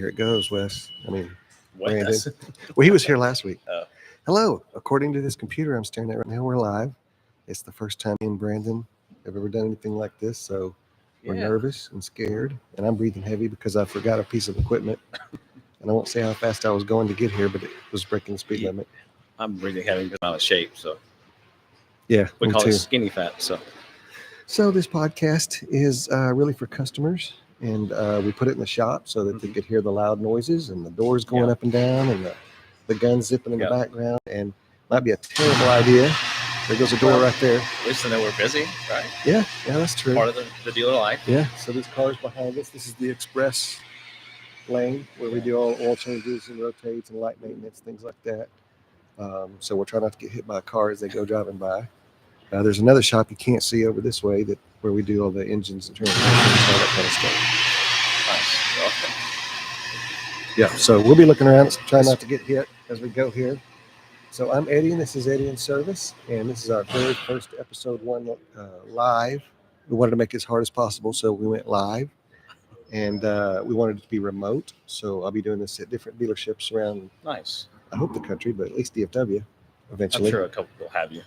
here it goes, Wes. I mean, Brandon. Wes. Well, he was here last week. Oh. Hello. According to this computer I'm staring at right now, we're live. It's the first time me and Brandon have ever done anything like this, so we're Yeah. nervous and scared, and I'm breathing heavy because I forgot a piece of equipment. And I won't say how fast I was going to get here, but it was breaking the speed Yeah. limit. I'm really having because I'm out of shape, so Yeah, we me call too. it skinny fat. So this podcast is really for customers, and we put it in the shop so that they could hear the loud noises and the doors going Yeah. up and down and the guns zipping in Yeah. the background. And might be a terrible idea. There goes a door right there. At least they know we're busy, right? Yeah, that's true. Part of the dealer life. Yeah, so there's cars behind us. This is the express lane where we do all oil changes and rotates and light maintenance, things like that. So we're trying not to get hit by a car as they go driving by. There's another shop you can't see over this way where we do all the engines and transmissions and all that kind of stuff. Nice. Okay. Yeah, so we'll be looking around, trying not to get hit as we go here. So I'm Eddie, and this is Eddie in Service, and this is our very first episode 1 live. We wanted to make it as hard as possible, so we went live, and we wanted it to be remote. So I'll be doing this at different dealerships around. Nice. I hope the country, but at least DFW eventually. I'm sure a couple will have you.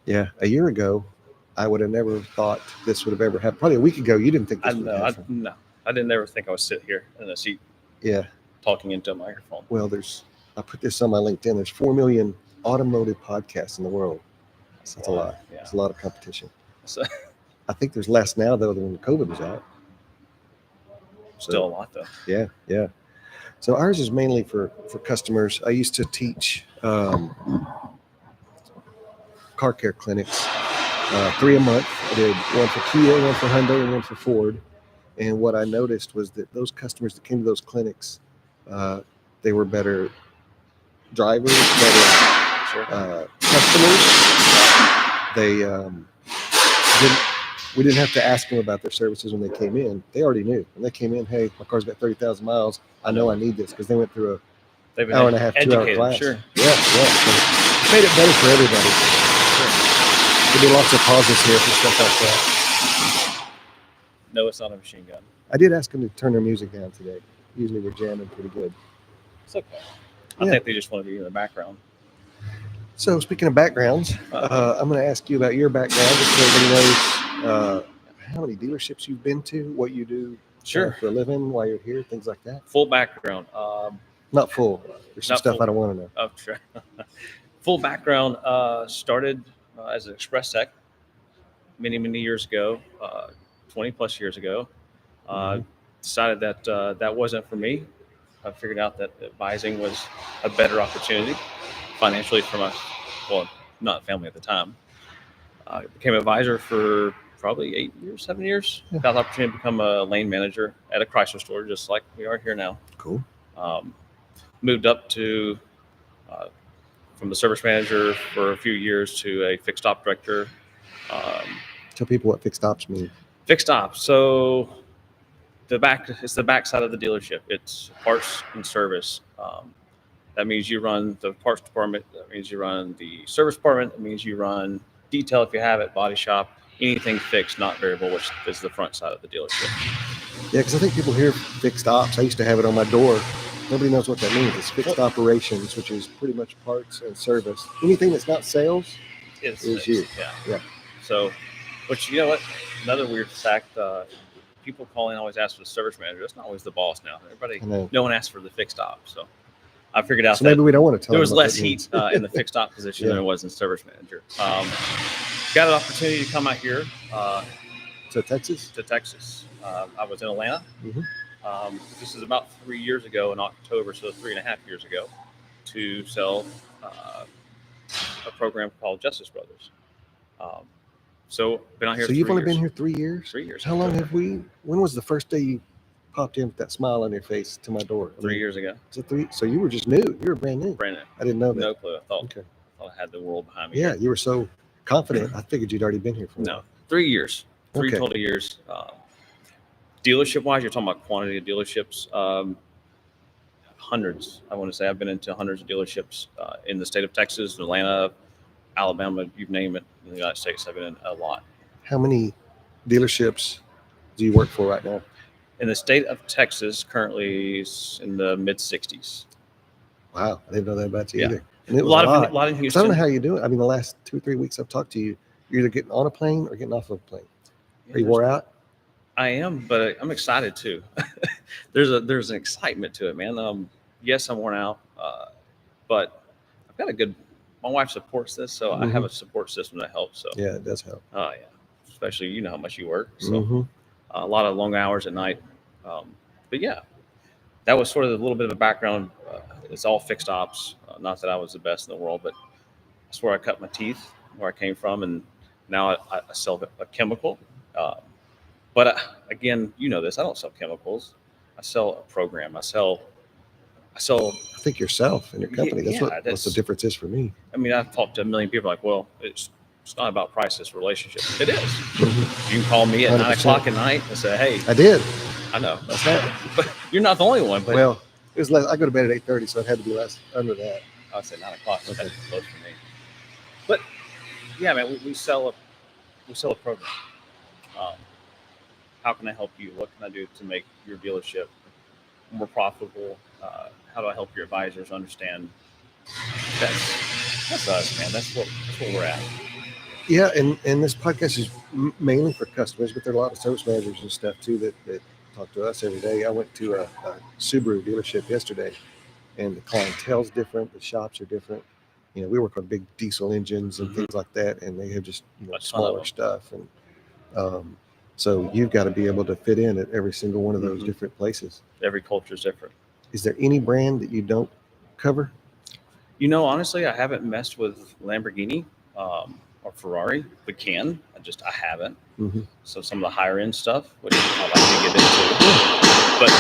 Yeah, a year ago, I would have never thought this would have ever happened. Probably a week ago, you didn't think this would happen. No, I didn't ever think I would sit here in a seat. Yeah. Talking into a microphone. Well, I put this on my LinkedIn. There's 4 million automotive podcasts in the world. So that's a lot. Yeah. It's a lot of competition. So, I think there's less now, though, than when COVID was out. Still a lot, though. Yeah. So ours is mainly for customers. I used to teach car care clinics, 3 a month. I did one for Kia, one for Hyundai, and one for Ford. And what I noticed was that those customers that came to those clinics, they were better drivers, better customers. They we didn't have to ask them about their services when they came in. They already knew. When they came in, hey, my car's got 30,000 miles. I know I need this because they went through They've been hour and a half, 2 hour class. Sure. Yeah. So it made it better for everybody. There'll be lots of pauses here for stuff like that. No, it's not a machine gun. I did ask them to turn their music down today. Usually we're jamming pretty good. It's okay. I think they just want to be in the background. So speaking of backgrounds, I'm going to ask you about your background just so everybody knows how many dealerships you've been to, what you do for a living, why you're here, things like that. Full background. Not full. There's some stuff I don't want to know. Oh, sure. Full background. Started as an express tech many years ago, 20 plus years ago. Decided that that wasn't for me. I figured out that advising was a better opportunity financially for not family at the time. I became an advisor for probably 7 years. Yeah. Got the opportunity to become a lane manager at a Chrysler store, just like we are here now. Cool. Moved up to from the service manager for a few years to a fixed op director. Tell people what fixed ops mean. Fixed ops. So it's the back side of the dealership. It's parts and service. That means you run the parts department. That means you run the service department. That means you run detail if you have it, body shop, anything fixed, not variable, which is the front side of the dealership. Yeah, because I think people hear fixed ops. I used to have it on my door. Nobody knows what that means. It's fixed operations, which is pretty much parts and service. Anything that's not sales is you. Yeah. So, which, you know what? Another weird fact, people calling always ask for the service manager. That's not always the boss now. No one asks for the fixed op. So I figured out that maybe we don't want to tell there was them less heat in the fixed op position than there was in service manager. Got an opportunity to come out here to Texas. I was in Atlanta. This is about 3 years ago in October, so 3.5 years ago, to sell a program called Justice Brothers. So been out here. So you've only been here 3 years. 3 years. How long have we? When was the first day you popped in with that smile on your face to my door? 3 years ago. Is it 3? So you were just new. You were brand new. Brand new. I didn't know that. No clue. I thought I had the world behind me. Yeah, you were so confident. I figured you'd already been here for a while. 3 years. Three total years. Dealership wise, you're talking about quantity of dealerships. Hundreds. I want to say I've been into hundreds of dealerships in the state of Texas, Atlanta, Alabama, you name it. In the United States, I've been in a lot. How many dealerships do you work for right now? In the state of Texas, currently is in the mid 60s. Wow, I didn't know that about you Yeah, either. And it a was a lot of lot. a lot in Because I don't know Houston. how you do it. I mean, the last 2 or 3 weeks I've talked to you, you're either getting on a plane or getting off of a plane. Yeah, Are you wore out? I am, but I'm excited too. There's an excitement to it, man. Yes, I'm worn out, but I've got a good. My wife supports this, so I have Hmm. a support system that helps. So, Yeah, it does help. yeah, especially you know how much you work, so Hmm. a lot of long hours at night. Um, but yeah, that was sort of a little bit of a background. It's all fixed ops. Not that I was the best in the world, but that's where I cut my teeth, where I came from, and now I sell a chemical. Um, but again, you know this. I don't sell chemicals. I sell a program. I sell. I think yourself and your Yeah, company. That's yeah. what the That's. difference is for me. I mean, I've talked to a million people. Like, well, it's not about price. It's relationship. It is. Hmm. You can call me at 9 o'clock 100%. at night and say, "Hey, I did I know," last night. but you're not the only one. But Well, it was less. I go to bed at 8:30, so it had to be less under that. I would say 9 o'clock. That's Okay. close for me. But yeah, man, we sell a program. Um, how can I help you? What can I do to make your dealership more profitable? How do I help your advisors understand? That's us, man. That's what we're at. Yeah, and this podcast is mainly for customers, but there are a lot of service managers and stuff too that talk to us every day. I went to a Subaru dealership yesterday, and the clientele's different, the shops are different. We work on big diesel engines and Hmm. things like that, and they have just A ton of smaller them. stuff, and um, so you've got to be able to fit in at every single one of those Hmm. different places. Every culture is different. Is there any brand that you don't cover? Honestly, I haven't messed with Lamborghini or Ferrari. We can. I haven't. Hmm. So some of the higher end stuff, which I'd like to get into, but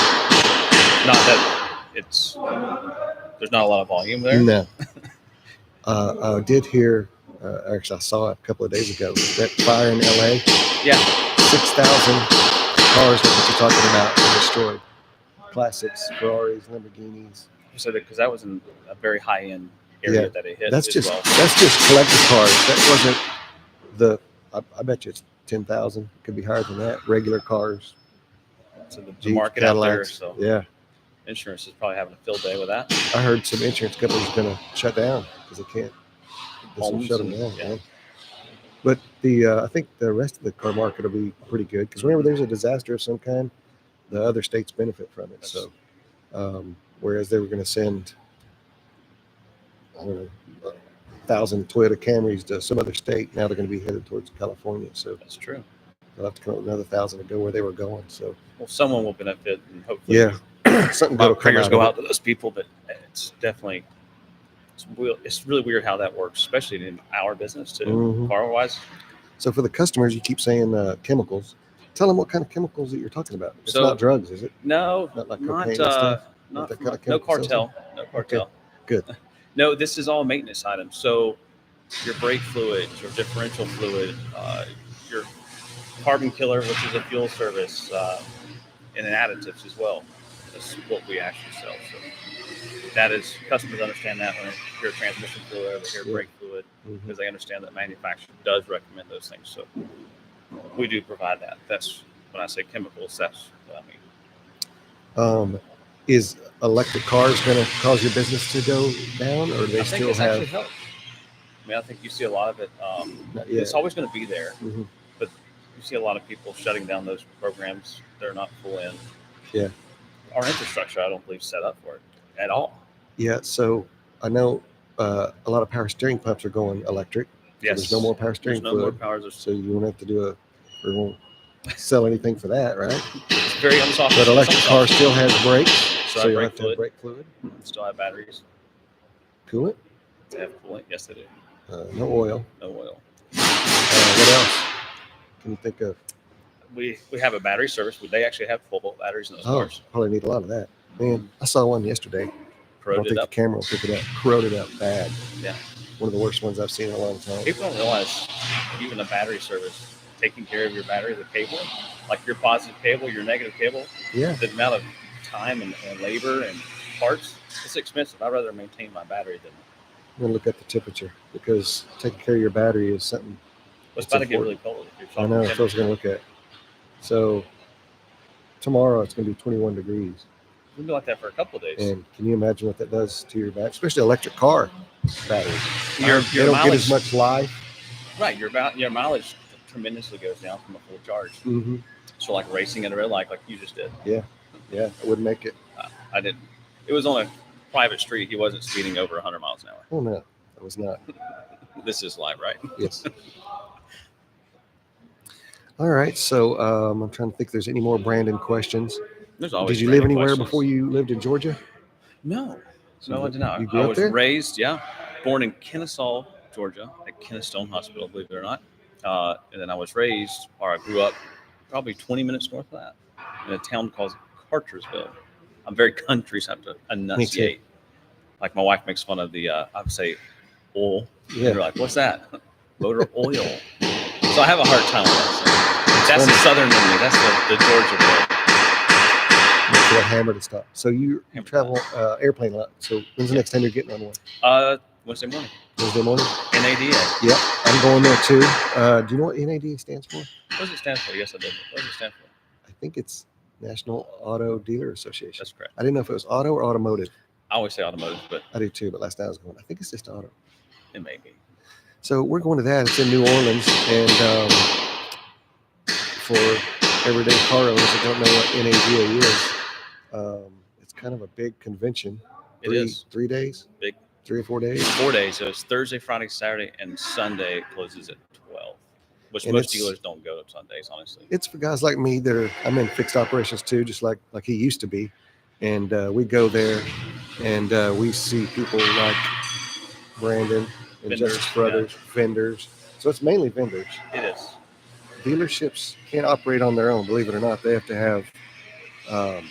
not that it's there's not a lot of volume there. No. I did hear, actually, I saw it a couple of days ago, that fire in LA, Yeah, 6,000 cars, like what you're talking about, were destroyed. Classics, Ferraris, Lamborghinis. so because that was in a very high end Yeah, area that it hit that's as just well. that's just collector cars. That wasn't the. I bet you it's 10,000. Could be higher than that. Regular cars, So the Jeeps, market out there. Cadillacs. So Yeah, insurance is probably having a field day with that. I heard some insurance companies are going to shut down because they can't. This will Homes shut them and down. yeah, Yeah. But I think the rest of the car market will be pretty good because whenever there's a disaster of some kind, the other states benefit from it. that's So, whereas they were going to send, I don't know, 1,000 Toyota Camrys to some other state, now they're going to be headed towards California. So that's true. they'll have to come up with another 1,000 to go where they were going. So, Well, someone will benefit, and hopefully, yeah, something good my will come prayers out go of it. out to those people. But it's definitely it's really weird how that works, especially in our business too, Hmm. car wise. So, for the customers, you keep saying chemicals. Tell them what kind of chemicals that you're talking about. It's not So drugs, is it? no, Not like not cocaine and stuff? Not not that from kind of no chemical salesman? cartel, no Okay, cartel. good. No, this is all maintenance items. So your brake fluid, your differential fluid, your carbon killer, which is a fuel service, and then additives as well. That's what we actually sell. So that is customers understand that when they hear transmission fluid, they hear Yeah. brake fluid, Hmm. because they understand that manufacturer does recommend those things. So we do provide that. That's when I say chemicals. That's what I mean. Is electric cars going to cause your business to go down, or do they I think still it's have? actually helped. I mean, I think you see a lot of it. Not It's yet. always going to be there, Hmm. but you see a lot of people shutting down those programs. They're not full in. Yeah, Our infrastructure, I don't believe, is set up for it at all. yeah. So I know a lot of power steering pumps are going electric. So there's no Yes, more power there's steering no more fluid. powers. So you won't have to do or won't sell anything for that, right? It's very unsoft. But electric car still has brakes, So so I you'll brake have to have fluid. brake fluid, Still have batteries. coolant, They have coolant. Yes, they do. no oil. No oil. What else can you think of? We have a battery service. They actually have 12-volt batteries in those Oh, cars. probably need a lot of that. Man, I saw one yesterday. I don't Corroded think the up. camera will pick it up. Corroded up bad. Yeah. One of the worst ones I've seen in a long time. People don't realize even a battery service, taking care of your battery, the cable, like your positive cable, your negative cable, Yeah. the amount of time and labor and parts, it's expensive. I'd rather maintain my battery than. I'm going to look at the temperature because taking care of your battery is something. It's It's about to get really important. cold if you're I talking know. That's what I was temperature. going to look at. So tomorrow it's going to be 21 degrees. We'll be like that for a couple of days. And can you imagine what that does to your battery, especially electric car batteries? Your They don't mileage, get as much life. right? Your mileage tremendously goes down from a full charge. Mm-hmm. So like racing at a red light, like you just did. Yeah, I wouldn't make it. I didn't. It was on a private street. He wasn't speeding over 100 miles an hour. Oh no, I was not. This is live, right? Yes. All right, so I'm trying to think if there's any more Brandon questions. There's always. Did you live Brandon anywhere questions. before you lived in Georgia? No. So No, I did not. you grew I up was there? raised, born in Kennesaw, Georgia, at Kennestone Hospital, believe it or not. And then I was raised, or I grew up probably 20 minutes north of that in a town called Cartersville. I'm very country, so I have to enunciate. Like my wife makes fun of the, I would say, oil. Yeah. And they're like, what's that? Motor oil. So I have a hard time with that. That's the funny. southern in me. That's the Georgia bit. To a hammer to stop. So you travel airplane a lot. So when's the next time you're getting on one? Wednesday morning. Wednesday morning? NADA. Yep, I'm going there too. Do you know what NADA stands for? What does it stand for? Yes, I did. What does it stand for? I think it's National Auto Dealer Association. That's correct. I didn't know if it was auto or automotive. I always say automotive, but I do too, but last night I was going, I think it's just auto. it may be. So we're going to that. It's in New Orleans. And for everyday car owners that don't know what NADA is, it's kind of a big convention. It is. 3 days? Big. 3 or 4 days? 4 days. So it's Thursday, Friday, Saturday, and Sunday it closes at 12, which And most it's- dealers don't go to Sundays, honestly. It's for guys like me that I'm in fixed operations too, just like he used to be. And we go there and we see people like Brandon and Vendors, Justice Brothers, vendors. So it's mainly vendors. It is. Dealerships can't operate on their own, believe it or not. They have to have, I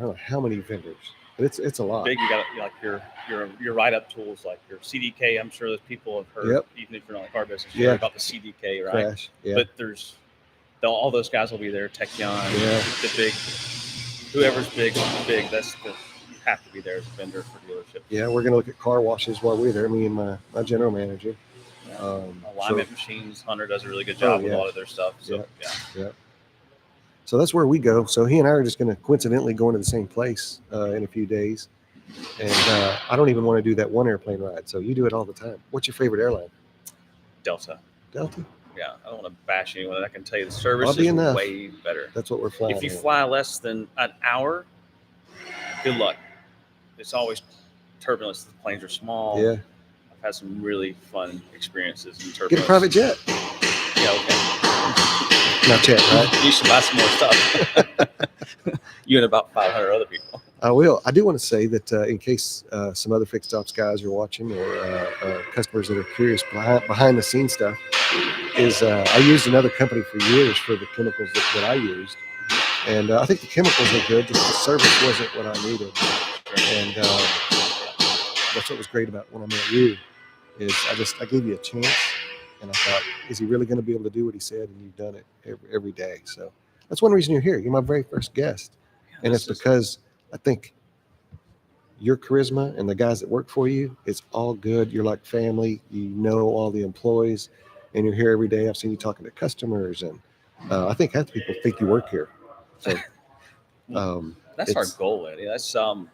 don't know how many vendors, but it's a lot. Big. You got like your write-up tools, like your CDK. I'm sure those people have heard, Yep. even if you're not in the car business, Yeah. about the CDK, right? Crash. Yeah. But all those guys will be there. Techion, Yeah. the big, whoever's big. You have to be there as a vendor for dealership. Yeah, we're going to look at car washes while we're there, me and my general manager. Alignment machines. Hunter does a really good job with a lot of their stuff. So Yeah. So that's where we go. So he and I are just going to coincidentally go into the same place in a few days. And I don't even want to do that one airplane ride. So you do it all the time. What's your favorite airline? Delta. Delta? Yeah, I don't want to bash anyone. I can tell you the service Oddly is enough, way better. That's what we're flying. If you on. fly less than an hour, good luck. It's always turbulence. The planes are small. Yeah. I've had some really fun experiences in turbulence. Get a private jet. Yeah, okay. Not yet, right? You should buy some more stuff. You and about 500 other people. I will. I do want to say that in case some other fixed ops guys are watching or customers that are curious behind the scenes stuff, is I used another company for years for the chemicals that I used. And I think the chemicals are good. Just the service wasn't what I needed. And that's what was great about when I met you is I gave you a chance. And I thought, is he really going to be able to do what he said? And you've done it every day. So that's one reason you're here. You're my very first guest. And it's because I think your charisma and the guys that work for you, it's all good. You're like family. You know all the employees. And you're here every day. I've seen you talking to customers. And I think half the people think you work here. So that's our goal, Eddie. That's and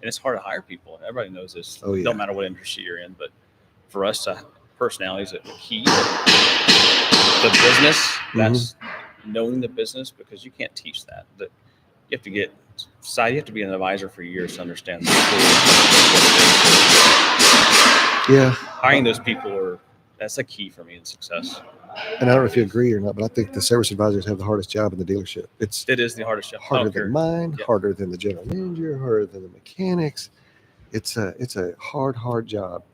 it's hard to hire people. Everybody knows this. Oh, yeah. No matter what industry you're in. But for us to personalities are key. The business, that's knowing the business, because you can't teach that. You have to get side. You have to be an advisor for years to understand the yeah, hiring those people that's a key for me in success. And I don't know if you agree or not, but I think the service advisors have the hardest job in the dealership. It is the hardest job. Harder than mine, harder than the general manager, harder than the mechanics. It's a hard job.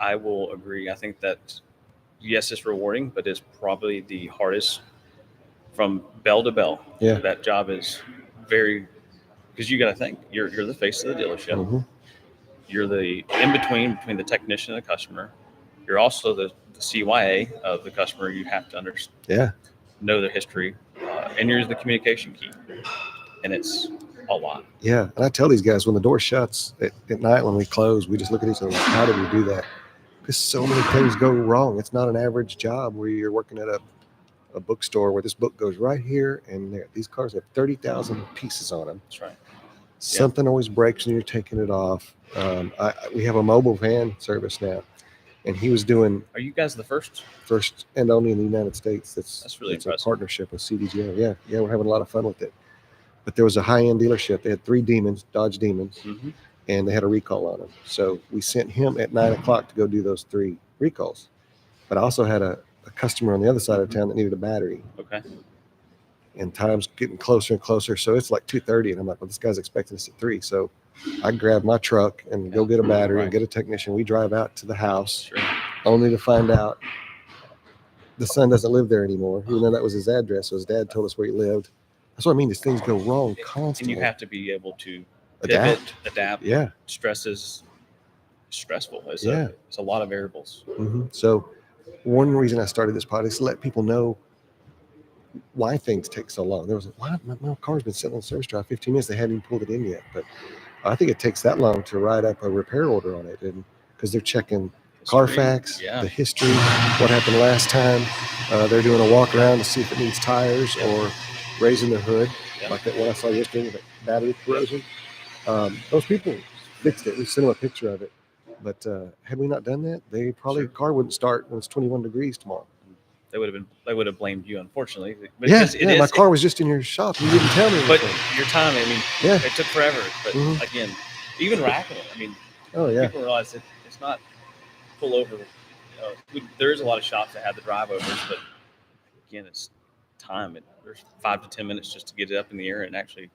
I will agree. I think that, yes, it's rewarding, but it's probably the hardest from bell to bell. Yeah. That job is very, because you got to think, you're the face of the dealership. Mm-hmm. You're the in-between between the technician and the customer. You're also the CYA of the customer. You have to understand, know their history, and you're the communication key. And it's a lot. Yeah. And I tell these guys, when the door shuts at night, when we close, we just look at each other like, how did we do that? Because so many things go wrong. It's not an average job where you're working at a a bookstore where this book goes right here and there. These cars have 30,000 pieces on them. That's right. Something always breaks when you're taking it off. We have a mobile van service now, and he was doing Are you guys the first? first and only in the United States. That's really it's a impressive. partnership with CDGO. Yeah, we're having a lot of fun with it. But there was a high-end dealership. They had 3 Demons, Dodge Demons, Mm-hmm. and they had a recall on them. So we sent him at 9 o'clock to go do those 3 recalls. But I also had a customer on the other side of town that needed a battery. Okay. And time's getting closer and closer. So it's like 2:30, and I'm like, well, this guy's expecting us at 3. So I grab my truck and go get a battery and get a technician. We drive out to the house, only to find out the son doesn't live there anymore, even though that was his address. So his dad told us where he lived. That's what I mean. These things go wrong constantly. And you have to be able to adapt. Yeah. Stress is stressful. It's a lot of variables. Mm-hmm. So one reason I started this podcast is to let people know why things take so long. There was why my car's been sitting on service drive 15 minutes. They hadn't even pulled it in yet. But I think it takes that long to write up a repair order on it, and because they're checking Carfax, the history, what happened last time. They're doing a walk around to see if it needs tires or raising the hood, like that one I saw yesterday with battery corrosion. Those people fixed it. We sent them a picture of it. But had we not done that, the car wouldn't start when it's 21 degrees tomorrow. They would have blamed you, unfortunately. But my car was just in your shop. You didn't tell me anything. But your time, I mean, it took forever. But again, even racking it, I mean, people realize that it's not pull over. There is a lot of shops that have the drive overs, but again, it's time. There's 5 to 10 minutes just to get it up in the air and actually.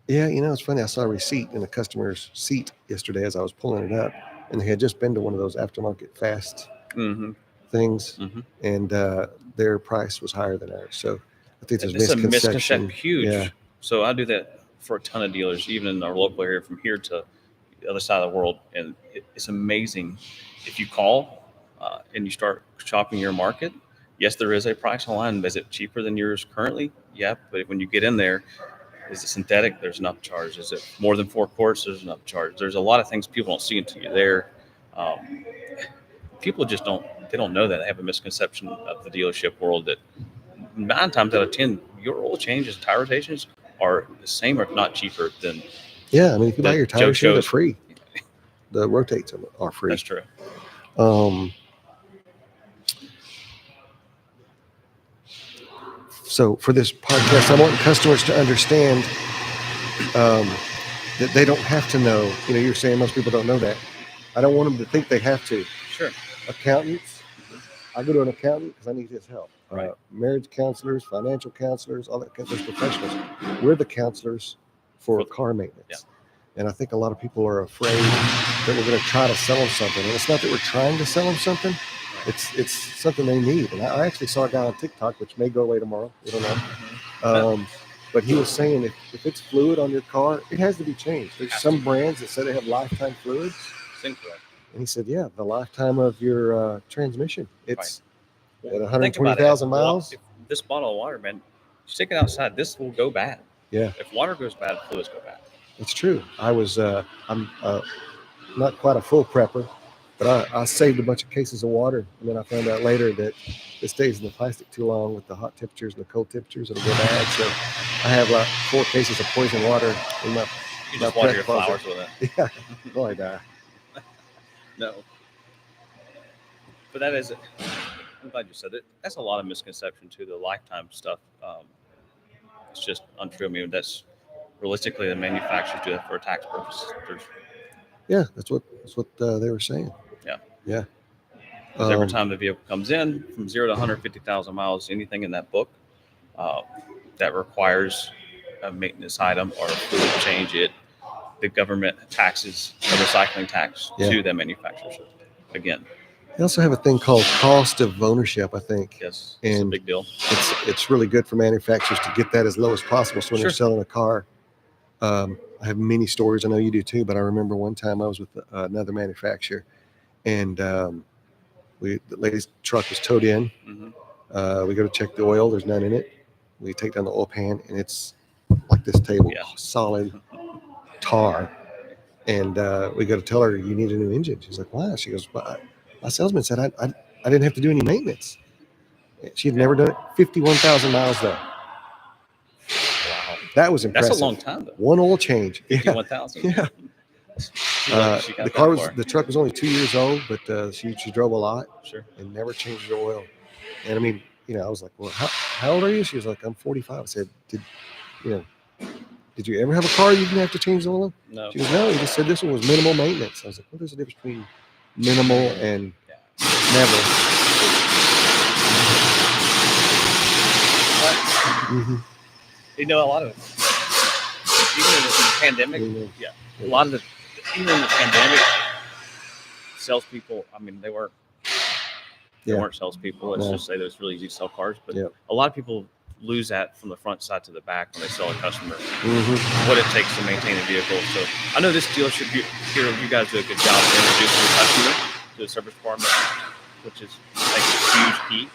Yeah, it's funny. I saw a receipt in a customer's seat yesterday as I was pulling it up, and they had just been to one of those aftermarket fast things, and their price was higher than ours. So I think there's a misconception. Huge. Yeah. So I do that for a ton of dealers, even in our local area, from here to the other side of the world, and it's amazing. If you call and you start shopping your market, yes, there is a price online. Is it cheaper than yours currently? Yeah, but when you get in there, is it synthetic? There's enough charge. Is it more than 4 quarts? There's enough charge. There's a lot of things people don't see until you're there. People just don't know that. They have a misconception of the dealership world that 9 times out of 10, your oil changes, tire rotations are the same or if not cheaper than. Yeah, I mean, if you buy your tires here, they're free. The rotates are free. That's true. So for this podcast, I want customers to understand that they don't have to know. You're saying most people don't know that. I don't want them to think they have to. Sure. Accountants, I go to an accountant because I need his help. Right. Marriage counselors, financial counselors, all that kind of professionals. We're the counselors for car maintenance. Yeah. And I think a lot of people are afraid that we're going to try to sell them something. And it's not that we're trying to sell them something. It's something they need. And I actually saw a guy on TikTok, which may go away tomorrow. We don't know. But he was saying if it's fluid on your car, it has to be changed. There's some brands that say they have lifetime fluids. Incorrect. And he said, yeah, the lifetime of your transmission. It's right. at 120,000 miles. If this bottle of water, man, you stick it outside, this will go bad. Yeah. If water goes bad, fluids go bad. It's true. I'm not quite a full prepper, but I saved a bunch of cases of water. And then I found out later that it stays in the plastic too long with the hot temperatures and the cold temperatures. It'll go bad. So I have like 4 cases of poison water in my You just water your flowers with it. Yeah. Oh, I die. No. But that is, I'm glad you said it. That's a lot of misconception too, the lifetime stuff. It's just untrue. I mean, that's realistically the manufacturers do that for a tax purpose. Yeah, that's what they were saying. Yeah. Because every time the vehicle comes in from 0 to 150,000 miles, anything in that book that requires a maintenance item or a fluid change, the government taxes a recycling tax to the manufacturers. Again, they also have a thing called cost of ownership, I think. Yes, and it's a big deal. It's really good for manufacturers to get that as low as possible. So when they're selling a car, I have many stories. I know you do too, but I remember one time I was with another manufacturer, and the lady's truck was towed in. Mm-hmm. We go to check the oil. There's none in it. We take down the oil pan, and it's like this table, solid tar. And we go to tell her, you need a new engine. She's like, why? She goes, my salesman said I didn't have to do any maintenance. She had never done it. 51,000 miles though. Wow. That was That's impressive. a long time though. One oil change. Yeah. 51,000. Yeah. She's like, she got The that car was far. the truck was only 2 years old, but she drove a lot Sure. and never changed the oil. And I mean, I was like, well, how old are you? She was like, I'm 45. I said, did you ever have a car you didn't have to change the oil? No. She goes, no. He just said this one was minimal maintenance. I was like, well, there's a difference between minimal and never. Mm-hmm. A lot of even in the pandemic, a lot of even in the pandemic, salespeople. I mean, they weren't salespeople. Let's just say that it's really easy to sell cars, but a lot of people lose that from the front side to the back when they sell a customer. What it takes to maintain a vehicle. So I know this dealership here, you guys do a good job of introducing the customer to the service department, which is like a huge key.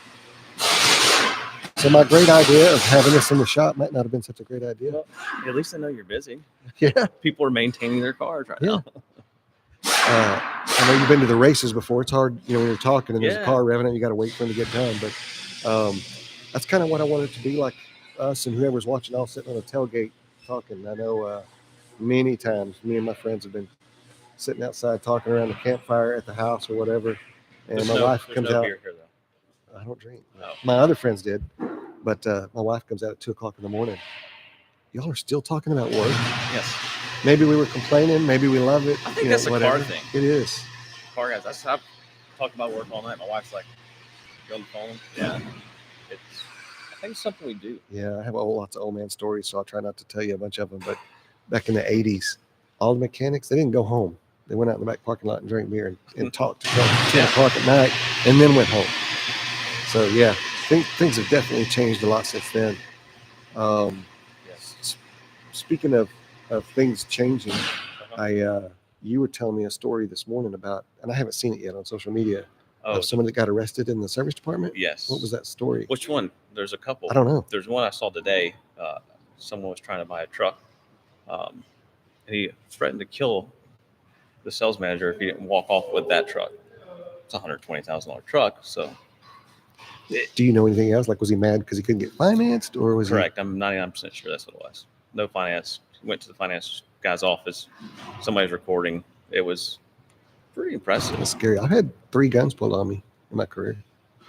So my great idea of having this in the shop might not have been such a great idea. Well, at least I know you're busy. Yeah. People are maintaining their cars right now. I know you've been to the races before. It's hard, when you're talking and there's a car revving up, you got to wait for them to get done. But that's kind of what I wanted it to be like. Us and whoever's watching all sitting on a tailgate talking. I know many times me and my friends have been sitting outside talking around the campfire at the house or whatever. And my wife comes out. Beer here, though. I don't drink. No. My other friends did. But my wife comes out at 2:00 in the morning. Y'all are still talking about work? Yes. Maybe we were complaining. Maybe we love it. I think that's a car thing. It is. Car guys. I've talked about work all night. My wife's like, you on the phone? Yeah. I think it's something we do. Yeah, I have lots of old man stories, so I'll try not to tell you a bunch of them. But back in the 80s, all the mechanics, they didn't go home. They went out in the back parking lot and drank beer and talked till 10 o'clock at night and then went home. So, yeah, things have definitely changed a lot since then. Speaking of things changing, you were telling me a story this morning about, and I haven't seen it yet on social media, of someone that got arrested in the service department? Yes. What was that story? Which one? There's a couple. I don't know. There's one I saw today. Someone was trying to buy a truck. And he threatened to kill the sales manager if he didn't walk off with that truck. It's a $120,000 truck. So, do you know anything else? Like, was he mad because he couldn't get financed, or was correct? I'm 99% sure that's what it was. No finance. Went to the finance guy's office. Somebody's recording. It was pretty impressive. It's scary. I've had 3 guns pulled on me in my career.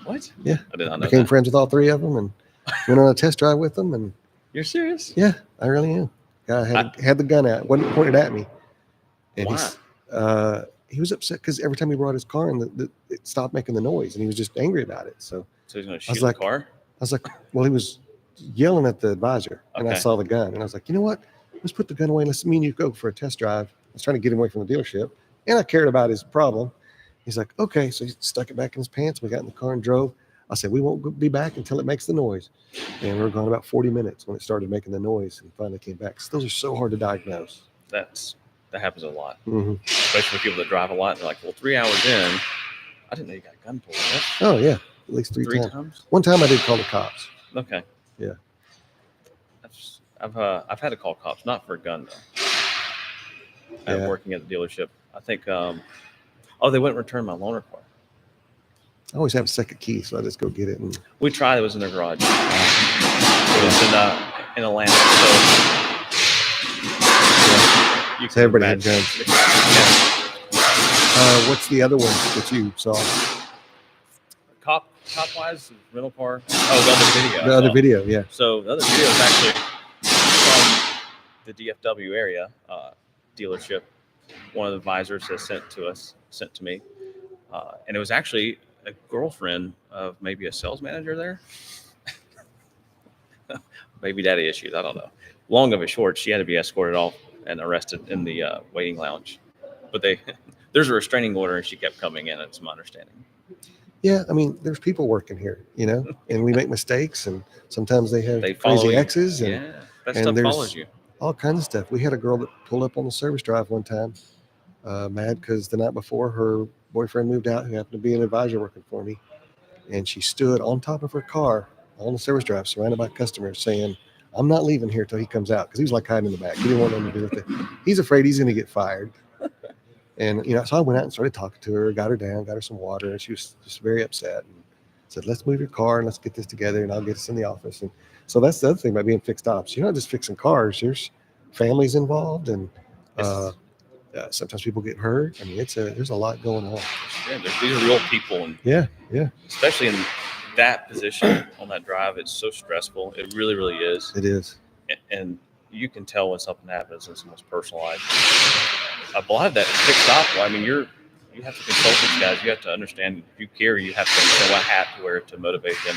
What? Yeah. I did not know. Became friends with all 3 of them and went on a test drive with them. And you're serious? Yeah, I really am. Guy had the gun out. Wasn't pointed at me. And why? He was upset because every time he brought his car in, it stopped making the noise, and he was just angry about it. So he's going to shoot the car? I was like, well, he was yelling at the advisor, and I saw the gun, and I was like, you know what? Let's put the gun away and let's me and you go for a test drive. I was trying to get him away from the dealership, and I cared about his problem. He's like, okay. So he stuck it back in his pants. We got in the car and drove. I said, we won't be back until it makes the noise. And we were gone about 40 minutes when it started making the noise and finally came back. So those are so hard to diagnose. That happens a lot, especially with people that drive a lot. And they're like, well, 3 hours in, I didn't know you got a gun pulled. Oh, yeah. At least three times. One time I did call the cops. Okay. Yeah. I've had to call cops, not for a gun though. I'm working at the dealership. I think they wouldn't return my loaner car. I always have a second key, so I just go get it. And we tried. It was in their garage. It was in Atlanta. So everybody had guns. What's the other one that you saw? Cop wise, rental car. Oh, the other video. The other video, yeah. So the other video is actually from the DFW area dealership. One of the advisors has sent to me, and it was actually a girlfriend of maybe a sales manager there. Maybe daddy issues. I don't know. Long of it short, she had to be escorted off and arrested in the waiting lounge. But there's a restraining order, and she kept coming in. It's my understanding. Yeah, I mean, there's people working here, and we make mistakes, and sometimes they have crazy exes, and that stuff follows you. All kinds of stuff. We had a girl that pulled up on the service drive one time, mad because the night before her boyfriend moved out, who happened to be an advisor working for me, and she stood on top of her car on the service drive, surrounded by customers, saying, "I'm not leaving here till he comes out," because he was like hiding in the back. He didn't want nothing to do with it. He's afraid he's going to get fired. And so I went out and started talking to her, got her down, got her some water, and she was just very upset. And Said, let's move your car and let's get this together, and I'll get us in the office. And so that's the other thing about being fixed ops. You're not just fixing cars. There's families involved, and uh, It's, sometimes people get hurt. I mean, there's a lot going on. yeah, these are real people, and Yeah. especially in that position on that drive, it's so stressful. It really, really is. It is. And you can tell when something happens in someone's personal life. A lot of that is fixed ops. I mean, you have to consult these guys. You have to understand. If you care, you have to understand what hat to wear to motivate them.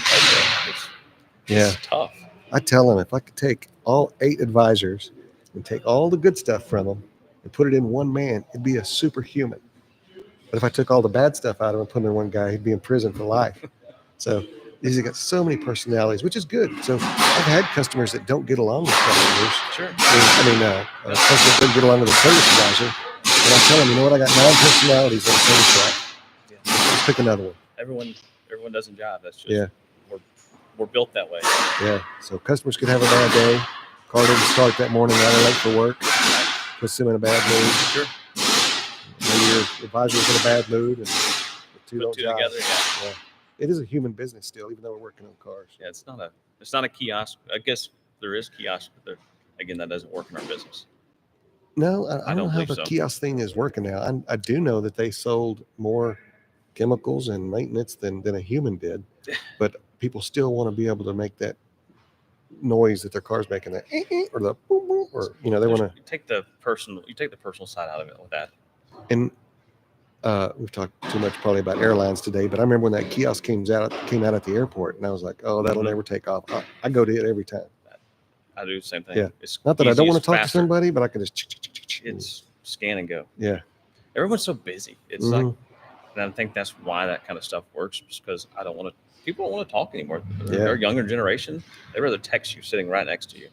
It's tough. I tell them if I could take all 8 advisors and take all the good stuff from them and put it in one man, it'd be a superhuman. But if I took all the bad stuff out of him and put him in one guy, he'd be in prison for life. So these have got so many personalities, which is good. So I've had customers that don't get along with customers. Sure. Customers that don't get along with a service advisor. And I tell them, you know what? I got 9 personalities in a service shop. Yeah. Let's pick another one. Everyone doesn't jive. That's just we're built that way. Yeah. So customers could have a bad day. Car didn't start that morning. They're late for work. Puts them in a bad mood. Sure. Maybe your advisor's in a bad mood, and the two Put don't two jive. together. Yeah. It is a human business still, even though we're working on cars. Yeah. It's not a kiosk. I guess there is kiosk, but again, that doesn't work in our business. No, I don't know how believe the so. kiosk thing is working now. I do know that they sold more chemicals and maintenance than a human did, but people still want to be able to make that noise that their car's making, that or the boom, boom, or they want to. You take the personal side out of it with that. And we've talked too much probably about airlines today, but I remember when that kiosk came out at the airport, and I was like, oh, that'll never take off. I go to it every time. I do the same thing. Yeah. It's Not that I don't want to talk faster. to somebody, but I can just. It's scan and go. Yeah. Everyone's so busy. It's like, and I think that's why that kind of stuff works, just because people don't want to talk anymore. They're a younger generation. They'd rather text you sitting right next to you.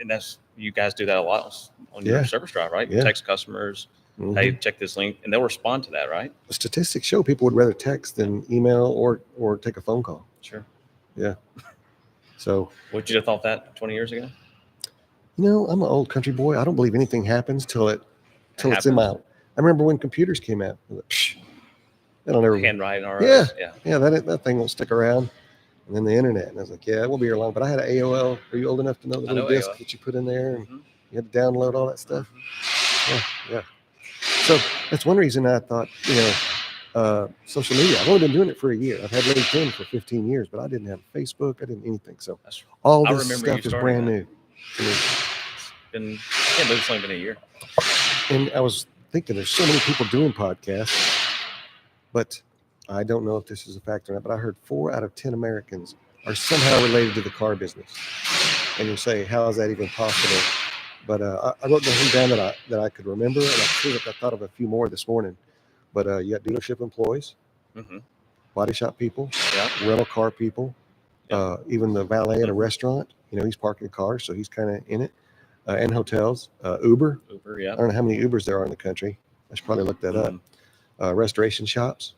And you guys do that a lot on your service drive, right? You text customers, hey, check this link, and they'll respond to that, right? The statistics show people would rather text than email or take a phone call. Sure. Yeah. So. Would you have thought that 20 years ago? I'm an old country boy. I don't believe anything happens till it's in my. I remember when computers came out. That'll never handwriting. Yeah. That thing won't stick around. And then the internet, and I was like, yeah, it won't be here long. But I had an AOL. Are you old enough to know the little disc that you put in there, and you had to download all that stuff? Yeah. So that's one reason I thought, social media. I've only been doing it for a year. I've had LinkedIn for 15 years, but I didn't have Facebook. I didn't anything. So all this stuff is brand new to me. It's only been a year. And I was thinking, there's so many people doing podcasts, but I don't know if this is a fact or not, but I heard 4 out of 10 Americans are somehow related to the car business. And you say, how is that even possible? But I wrote down that I could remember, and I thought of a few more this morning. But you got dealership employees, body shop people, rental car people, even the valet at a restaurant. He's parking cars, so he's kind of in it. And hotels, Uber. Yeah. I don't know how many Ubers there are in the country. I should probably look that up. Restoration shops,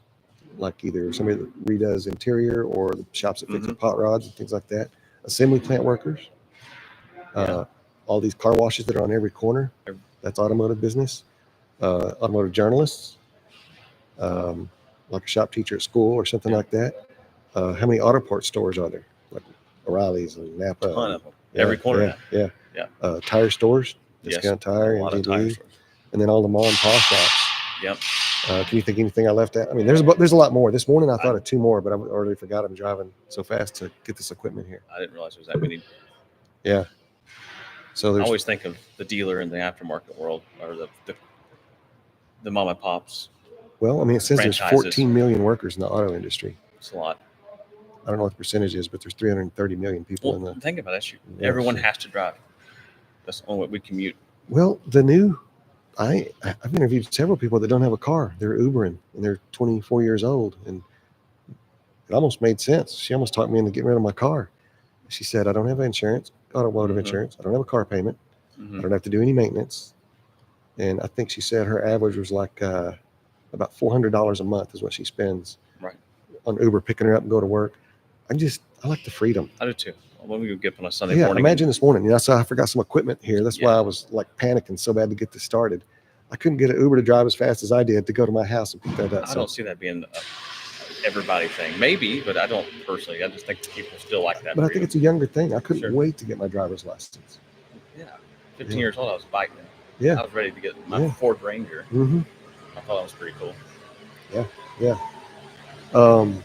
like either somebody that redoes interior or the shops that fix the pot rods and things like that. Assembly plant workers. All these car washes that are on every corner. That's automotive business. Automotive journalists, like a shop teacher at school or something like that. How many auto parts stores are there? Like O'Reilly's and Napa. A ton of them. Every corner. Yeah. Tire stores, Discount Tire, MGB, and then all the mom and pop shops. Yep. Can you think anything I left out? I mean, there's a lot more. This morning I thought of 2 more, but I already forgot. I'm driving so fast to get this equipment here. I didn't realize there was that many. Yeah. So I always think of the dealer in the aftermarket world, or the mom and pops. Well, I mean, it says there's 14 million workers in the auto industry. It's a lot. I don't know what the percentage is, but there's 330 million people in the. Think about that. Everyone has to drive. That's the only way we commute. Well, I've interviewed several people that don't have a car. They're Ubering, and they're 24 years old, and it almost made sense. She almost talked me into getting rid of my car. She said, I don't have insurance, automotive insurance. I don't have a car payment. I don't have to do any maintenance. And I think she said her average was like about $400 a month is what she spends on Uber, picking her up and go to work. I like the freedom. I do too. When we get up on a Sunday morning. Imagine this morning. So I forgot some equipment here. That's why I was like panicking so bad to get this started. I couldn't get an Uber to drive as fast as I did to go to my house and pick that up. I don't see that being everybody thing. Maybe, but I don't personally. I just think people still like that But I freedom. think it's a younger thing. I couldn't Sure. wait to get my driver's license. Yeah. 15 Yeah. years old, I was biking. Yeah. I was ready to get my Yeah. Ford Ranger. Mm-hmm. I thought that was pretty cool. Yeah. Yeah. Um,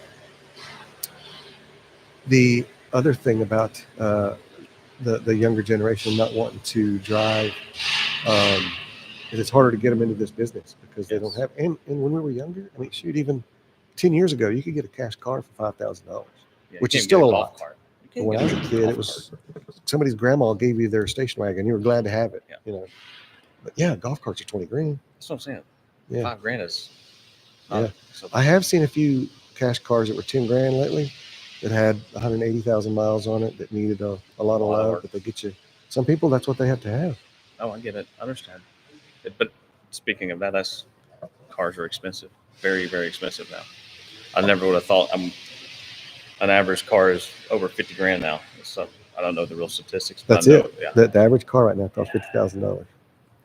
the other thing about the younger generation not wanting to drive um, is it's harder to get them into this business because they don't Yes. have. And when we were younger, I mean, shoot, even 10 years ago, you could get a cash car for $5,000, Yeah, you which is can't get still a a golf lot. cart. You But can't when get I was a kid, it golf was cart. somebody's grandma gave you their station wagon. You were glad to have it. Yeah. You know. But yeah, golf carts are 20 grand. That's what I'm saying. Yeah. $5,000 is not Yeah. so I have seen a few cash cars that were 10 grand lately that had 180,000 miles on it that needed a lot of love, work. but they get you. Some people, that's what they have to have. Oh, I get it. I understand. But speaking of that, cars are expensive. Very, very expensive now. I never would have thought an average car is over 50 grand now. So I don't know the real statistics, but That's I know, it. yeah, The average car right now costs $50,000.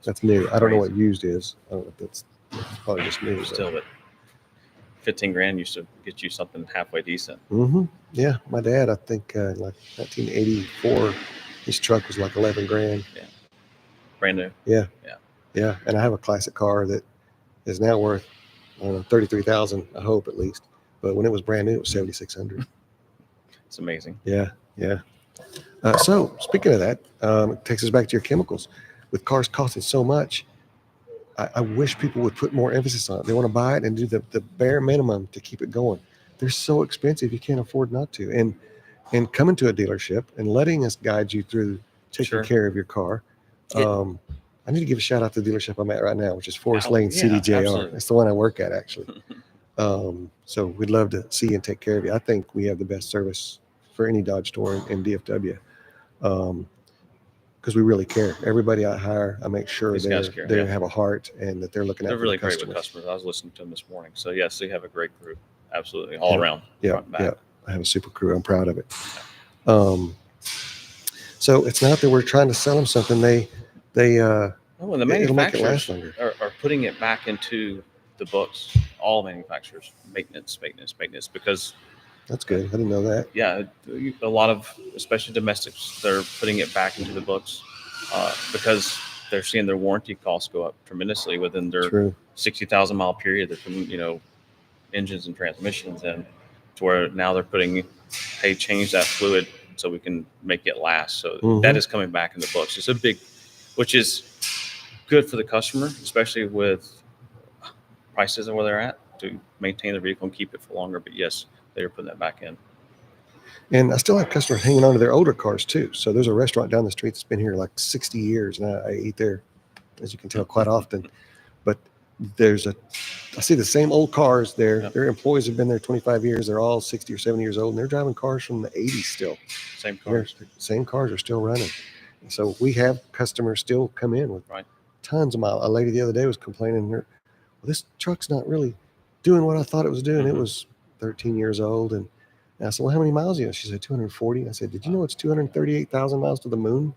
That's new. I don't know what crazy. used is. I don't know if that's probably just new. Still, but 15 grand used to get you something halfway decent. Mm-hmm. Yeah, my dad, I think like 1984, his truck was like 11 grand. Yeah, brand new. Yeah, Yeah, yeah. And I have a classic car that is now worth, I don't know, 33,000. I hope at least. But when it was brand new, it was 7,600. it's amazing. Yeah, yeah. So speaking of that, it takes us back to your chemicals. With cars costing so much, I wish people would put more emphasis on it. They want to buy it and do the bare minimum to keep it going. They're so expensive, you can't afford not to. And coming to a dealership and letting us guide you through taking Sure. care of your car. I need to give a shout out to the dealership I'm at right now, which is Forest Oh, Lane yeah, CDJR. absolutely. That's the one I work at, actually. So we'd love to see you and take care of you. I think we have the best service for any Dodge store in DFW. Because we really care. Everybody I hire, I make sure These guys care, they yeah. have a heart and that they're looking They're out really for the great with customers. customers. I was listening to them this morning. So yes, they have a great group. Absolutely, all Yeah. around. Yeah, front and back. yeah. I have a super crew. I'm proud of it. So it's not that we're trying to sell them something. They Oh, and the it'll make it last manufacturers longer. are putting it back into the books. All manufacturers, maintenance, because That's good. I didn't know that. yeah, a lot of especially domestics, they're putting it back into the books because they're seeing their warranty costs go up tremendously within their True. 60,000 mile period. They're putting engines and transmissions in, to where now they're putting, hey, change that fluid so we can make it last. So that is coming back in the books. It's a big, which is good for the customer, especially with prices and where they're at, to maintain the vehicle and keep it for longer. But yes, they're putting that back in. And I still have customers hanging on to their older cars too. So there's a restaurant down the street that's been here like 60 years, and I eat there, as you can tell, quite often. But I see the same old cars there. Yep. Their employees have been there 25 years. They're all 60 or 70 years old, and they're driving cars from the 80s still. Same cars. Same cars are still running. So we have customers still come in with tons of miles. A lady the other day was complaining, well, this truck's not really doing what I thought it was doing. It was 13 years old. And I said, well, how many miles do you have? She said, 240. I said, did you know it's 238,000 miles to the moon?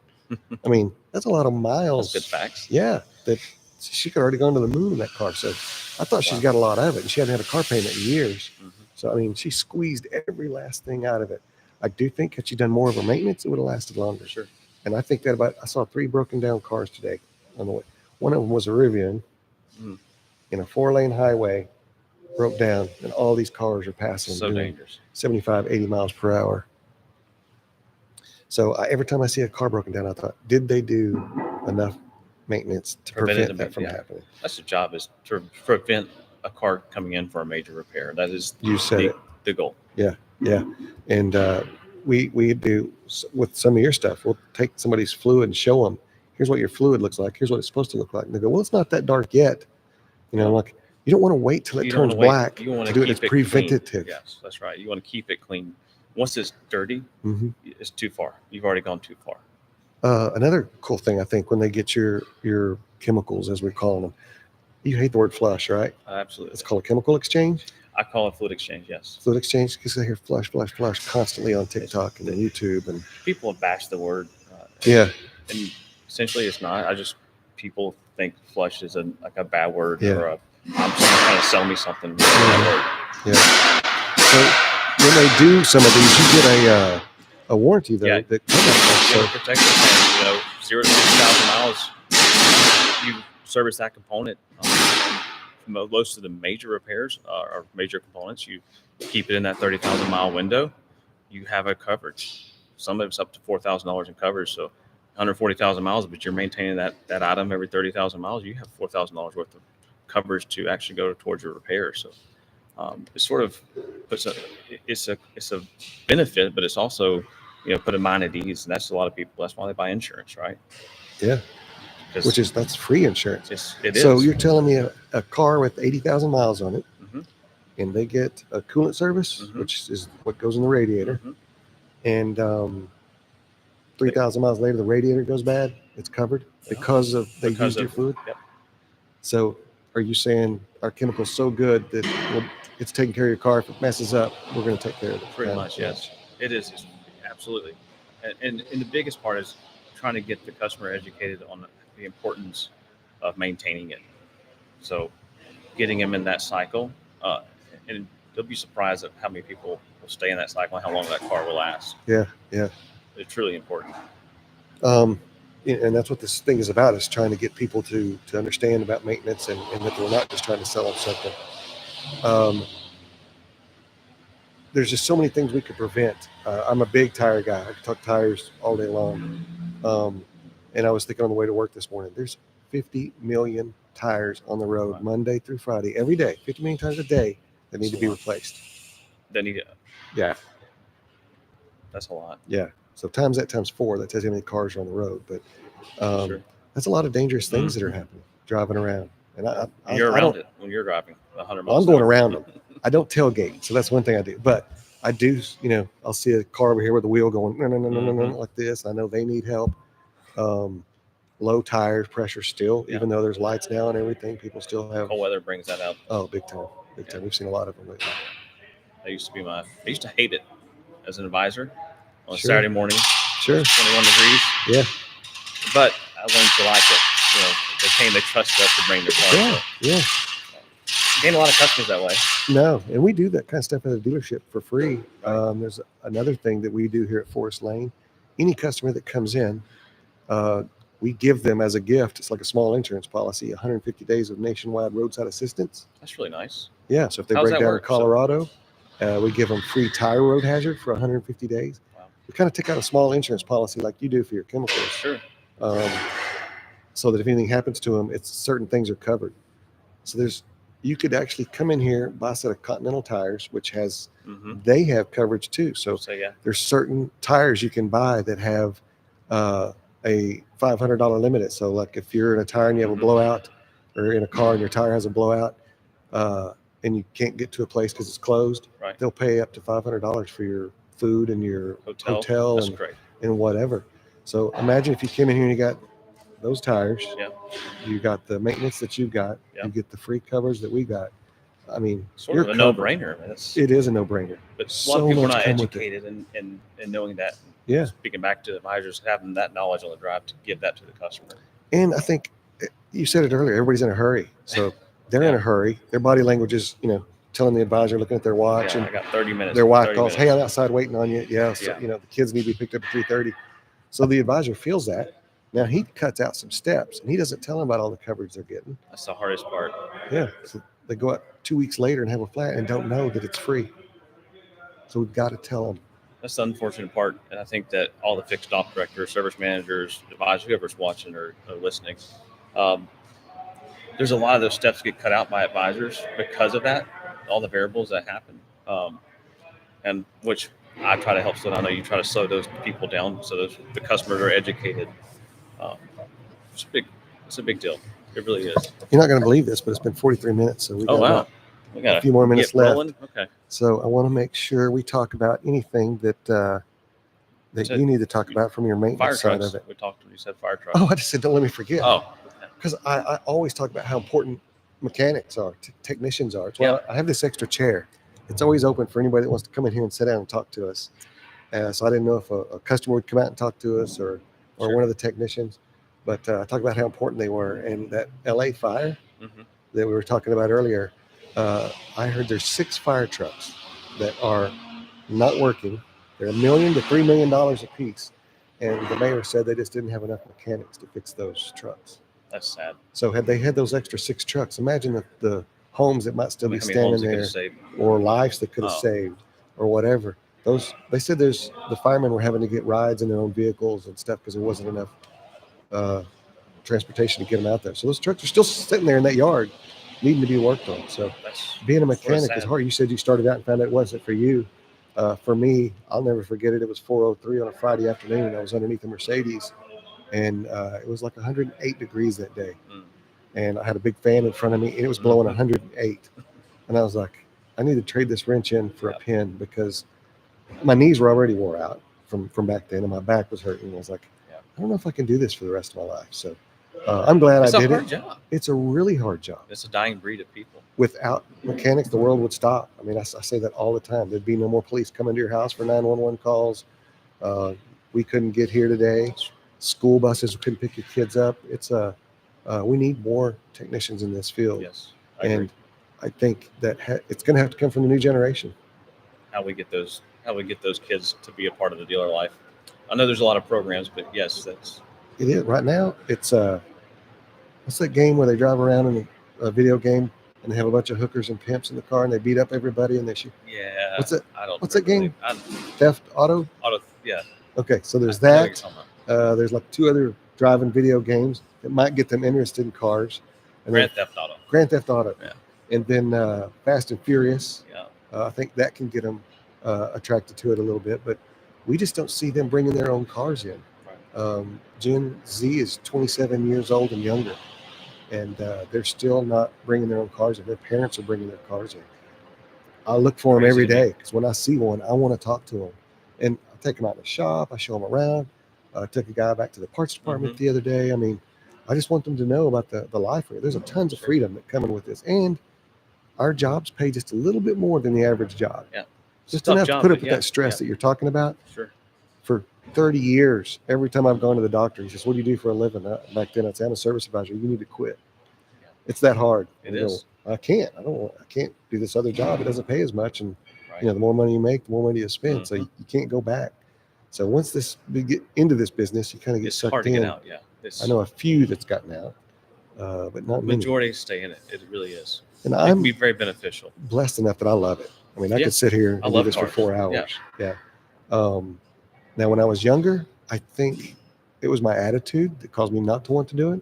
I mean, that's a lot of miles. That's good facts. Yeah. That she could already gone to the moon in that car. So I thought she's got a lot of it. And she hadn't had a car payment in years. So, I mean, she squeezed every last thing out of it. I do think had she done more of her maintenance, it would have lasted longer. Sure. And I think that I saw 3 broken down cars today on the way. One of them was a Rivian in a 4-lane highway, broke down, and all these cars are passing. So dangerous. 75, 80 miles per hour. So every time I see a car broken down, I thought, did they do enough maintenance to prevent that from happening? That's the job, is to prevent a car coming in for a major repair. That is the goal. Yeah, yeah. And we do with some of your stuff. We'll take somebody's fluid and show them, here's what your fluid looks like. Here's what it's supposed to look like. And they go, well, it's not that dark yet. I'm like, you don't want to wait till it turns black you want to do it. It's preventative. Clean. Yes, that's right. You want to keep it clean. Once it's dirty, it's too far. You've already gone too far. Another cool thing, I think, when they get your chemicals, as we're calling them, you hate the word flush, right? Absolutely. It's called a chemical exchange. I call it fluid exchange, yes. Fluid exchange, because I hear flush constantly on TikTok and YouTube. And people have bashed the word. Yeah. And essentially it's not. People think flush is like a bad word, or I'm trying to sell me something with that word. Yeah. when they do some of these, you get a warranty though Yeah. that covers that. You So have a protection plan, 0 to 6,000 miles. You service that component. Most of the major repairs or major components, you keep it in that 30,000 mile window. You have a coverage. Some of it's up to $4,000 in coverage. So 140,000 miles, but you're maintaining that item every 30,000 miles. You have $4,000 worth of coverage to actually go towards your repair. So it sort of puts it's a benefit, but it's also put a mind at ease, and that's a lot of people. That's why they buy insurance, right? yeah, Because that's free insurance. it So is. you're telling me a car with 80,000 miles on it, Mm-hmm. and they get a coolant service, Mm-hmm. which is what goes in the radiator, Mm-hmm. and 3,000 miles later the radiator goes bad. It's covered because they used your fluid. Yep. So are you saying our chemical's so good that it's taking care of your car? If it messes up, we're going to take care of it. Pretty much, yes. It is. Absolutely. And the biggest part is trying to get the customer educated on the importance of maintaining it. So getting them in that cycle, and they'll be surprised at how many people will stay in that cycle and how long that car will last. Yeah. It's really important. And that's what this thing is about, is trying to get people to understand about maintenance and that we're not just trying to sell them something. There's just so many things we could prevent. I'm a big tire guy. I could talk tires all day long. And I was thinking on the way to work this morning, there's 50 million tires on the road Monday through Friday, every day, 50 million tires a day that need to be replaced. Yeah. That's a lot. Yeah. So times 4, that tells you how many cars are on the road. But Sure. that's a lot of dangerous things that are happening driving around. And you're around it when you're driving 100 miles. I'm going around them. I don't tailgate, so that's one thing I do. But I do, I'll see a car over here with the wheel going no, like this. I know they need help. Low tire pressure still, even though there's lights now and everything, people still have. Cold weather brings that out. Oh, big time. We've seen a lot of them lately. I used to hate it as an advisor on Saturday morning. Sure. 21 degrees. Yeah. But I learned to like it. They trusted us to bring their car. Yeah. Gain a lot of customers that way. No, and we do that kind of stuff at a dealership for free. Right. There's another thing that we do here at Forest Lane. Any customer that comes in, we give them as a gift, it's like a small insurance policy, 150 days of nationwide roadside assistance. That's really nice. Yeah, so if they break down in Colorado, we give them free tire road hazard for 150 days. Wow. We kind of take out a small insurance policy like you do for your chemicals. Sure. So that if anything happens to them, certain things are covered. So you could actually come in here, buy a set of Continental tires, which has, they have coverage too. So there's certain tires you can buy that have a $500 limit. So like if you're in a tire and you have a blowout, or in a car and your tire has a blowout, and you can't get to a place because it's closed, they'll pay up to $500 for your food and your hotel and whatever. So imagine if you came in here and you got those tires, you got the maintenance that you've got, you get the free coverage that we got. I mean, sort of a no-brainer. It is a no-brainer. But a lot of people are not educated in knowing that. Yeah. Speaking back to advisors, having that knowledge on the drive to give that to the customer. And I think you said it earlier, everybody's in a hurry. So they're in a hurry. Their body language is, telling the advisor, looking at their watch. I got 30 minutes. Their wife calls, hey, I'm outside waiting on you. Yeah. So, the kids need to be picked up at 3:30. So the advisor feels that. Now he cuts out some steps, and he doesn't tell them about all the coverage they're getting. That's the hardest part. Yeah. So they go out 2 weeks later and have a flat and don't know that it's free. So we've got to tell them. That's the unfortunate part. And I think that all the fixed op directors, service managers, advisors, whoever's watching or listening, there's a lot of those steps get cut out by advisors because of that, all the variables that happen. And which I try to help. So I know you try to slow those people down so the customers are educated. It's a big deal. It really is. You're not going to believe this, but it's been 43 minutes. So we got a few more minutes left. Rolling? Okay. So I want to make sure we talk about anything that you need to talk about from your maintenance side of it. We talked when you said fire trucks. Oh, I just said, don't let me forget. Oh. Because I always talk about how important mechanics are, technicians are. Well, I have this extra chair. It's always open for anybody that wants to come in here and sit down and talk to us. So I didn't know if a customer would come out and talk to us or one of the technicians. But I talked about how important they were. And that LA fire that we were talking about earlier, I heard there's 6 fire trucks that are not working. They're $1 million to $3 million a piece, and the mayor said they just didn't have enough mechanics to fix those trucks. That's sad. So had they had those extra 6 trucks, imagine the homes that might still be How many standing homes they could there, have saved? or lives that could have Oh. saved, or whatever. Those they said there's the firemen were having to get rides in their own vehicles and stuff because there wasn't enough uh, transportation to get them out there. So those trucks are still sitting there in that yard, needing to be worked on. So That's being a what a mechanic is sad. hard. You said you started out and found out it wasn't for you. For me, I'll never forget it. It was 4:03 on a Friday afternoon. I was underneath a Mercedes, and it was like 108 degrees that day. Mm. And I had a big fan in front of me, and it was Mm-hmm. blowing 108. And I was like, I need to trade this wrench in for a Yep. pin because my knees were already wore out from back then, and my back was hurting. I was like, Yep. I don't know if I can do this for the rest of my life. So I'm glad It's I a did hard it. job. It's a really hard job. It's a dying breed of people. Without mechanics, the world would stop. I mean, I say that all the time. There'd be no more police coming to your house for 911 calls. We couldn't get here today. School buses couldn't pick your kids up. We need more technicians in this field. Yes, I agree. And I think that it's going to have to come from the new generation. How we get those kids to be a part of the dealer life. I know there's a lot of programs, but yes, that's It is right now. It's what's that game where they drive around in a video game and they have a bunch of hookers and pimps in the car and they beat up everybody and they shoot. yeah. What's that? I don't. What's that remember game? the- Theft Auto. Yeah. Okay, so there's I know what you're that. talking about. There's like 2 other driving video games that might get them interested in cars. And then Grand Theft Auto. Grand Theft Auto. Yeah. And then Fast and Furious. Yeah. I think that can get them attracted to it a little bit, but we just don't see them bringing their own cars in. Right. Gen Z is 27 years old and younger, and they're still not bringing their own cars in. Their parents are bringing their cars in. I look for them Crazy every to me. day because when I see one, I want to talk to them. And I take them out in the shop. I show them around. I took a guy back to the parts department the other day. I mean, I just want them to know about the life. There's a tons of freedom that coming with this, and our jobs pay just a little bit more than the average job. Yeah. Just Tough enough job, to put up but with yeah, that stress yeah. that you're talking about. Sure. For 30 years, every time I've gone to the doctor, he says, "What do you do for a living?" Back then, I'd say, "I'm a service advisor. You need to quit." Yeah. It's that hard. It You know, is. I can't. I can't do this other job. It doesn't pay as much, and Right. the more money you make, the more money you spend. So Mhm. you can't go back. So once we get into this business, you kind of get It's sucked hard to in. get out. Yeah. I know a few that's gotten out, but not many. Majority stay in it. It really is. And It can I'm be very beneficial. blessed enough that I love it. I mean, I Yeah. could sit here I and do love this for cars. 4 hours. Yeah. Now, when I was younger, I think it was my attitude that caused me not to want to do it.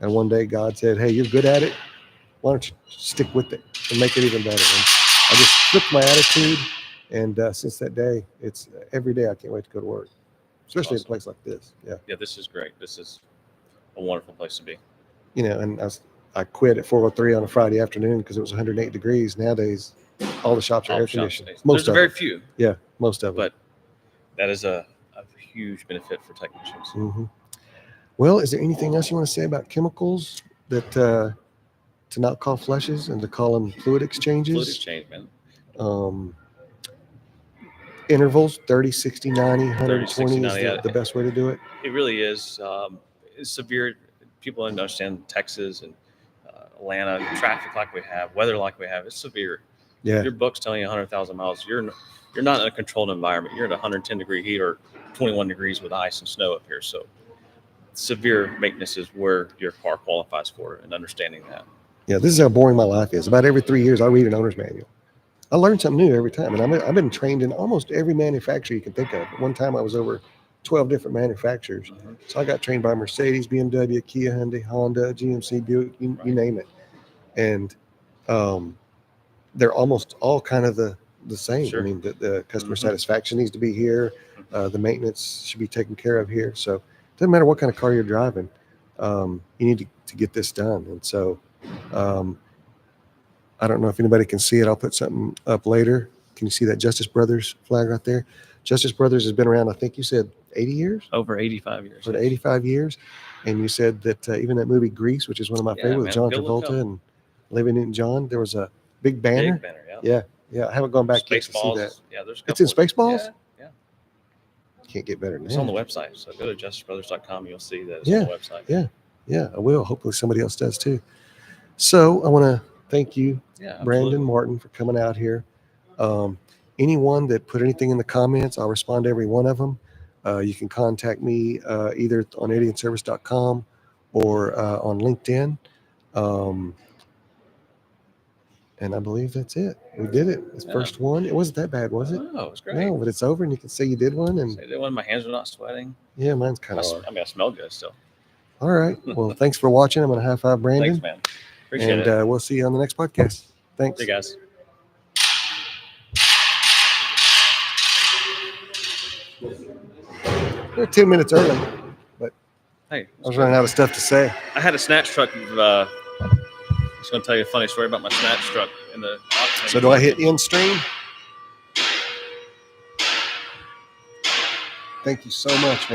And one day God said, "Hey, you're good at it. Why don't you stick with it and make it even better?" And I just flipped my attitude. And since that day, it's every day I can't wait to go to work, especially at a Awesome. place like this. Yeah. Yeah, this is great. This is a wonderful place to be. And I quit at 4:03 on a Friday afternoon because it was 108 degrees. Nowadays, all the shops are All air the shops conditioned. stay. Most There's of very them. few, Yeah, most of them. but that is a huge benefit for technicians. Mhm. Well, is there anything else you want to say about chemicals that to not call flushes and to call them fluid exchanges? Fluid exchange, man. Intervals 30, 60, 90, 30, 60, 120 is 90. the best way to do it. It really is. It's severe. People understand Texas and Atlanta, traffic like we have, weather like we have. It's severe. Yeah. Your book's telling you 100,000 miles. You're not in a controlled environment. You're at 110-degree heat or 21 degrees with ice and snow up here. So severe maintenance is where your car qualifies for, and understanding that. Yeah, this is how boring my life is. About every 3 years, I read an owner's manual. I learn something new every time, and I've been trained in almost every manufacturer you can think of. At one time, I was over 12 different manufacturers. Mm-hmm. So I got trained by Mercedes, BMW, Kia, Hyundai, Honda, GMC, Buick, you name it. And they're almost all kind of the same. Sure. I mean, the customer Mm-hmm. satisfaction needs to be here. The maintenance should be taken care of here. So it doesn't matter what kind of car you're driving. You need to get this done. And so I don't know if anybody can see it. I'll put something up later. Can you see that Justice Brothers flag right there? Justice Brothers has been around, I think you said 80 years? Over 85 years. Over 85 years. And you said that even that movie Grease, which is one of my favorites, with John Go look Travolta up. and Olivia Newton-John, there was a big banner. Big banner, yeah. Yeah. I haven't gone back yet to see Spaceballs. that. Yeah, there's. It's in couple of- Spaceballs? Yeah. Can't get better than It's that. on the website. So go to justicebrothers.com. You'll see that it's on the website. Yeah, I will. Hopefully somebody else does too. So I want to thank you, Yeah, Brandon absolutely. Martin, for coming out here. anyone that put anything in the comments, I'll respond to every one of them. You can contact me either on idiotservice.com or on LinkedIn. And I believe that's it. We did it. It's Yeah. first one. It wasn't that bad, was it? Oh, it was great. No, but it's over, and you can say you did one. And So I did one. My hands are not sweating. yeah, mine's kind of. I mean, I smell good still. All right. Well, thanks for watching. I'm going to high five Brandon. Thanks, man. Appreciate and it. we'll see you on the next podcast. Thanks. See you guys. We're 10 minutes early. Hey, I was running out of stuff to say. I had a snatch truck. I was going to tell you a funny story about my snatch truck in the. So do I hit end stream? Thank you so much, man.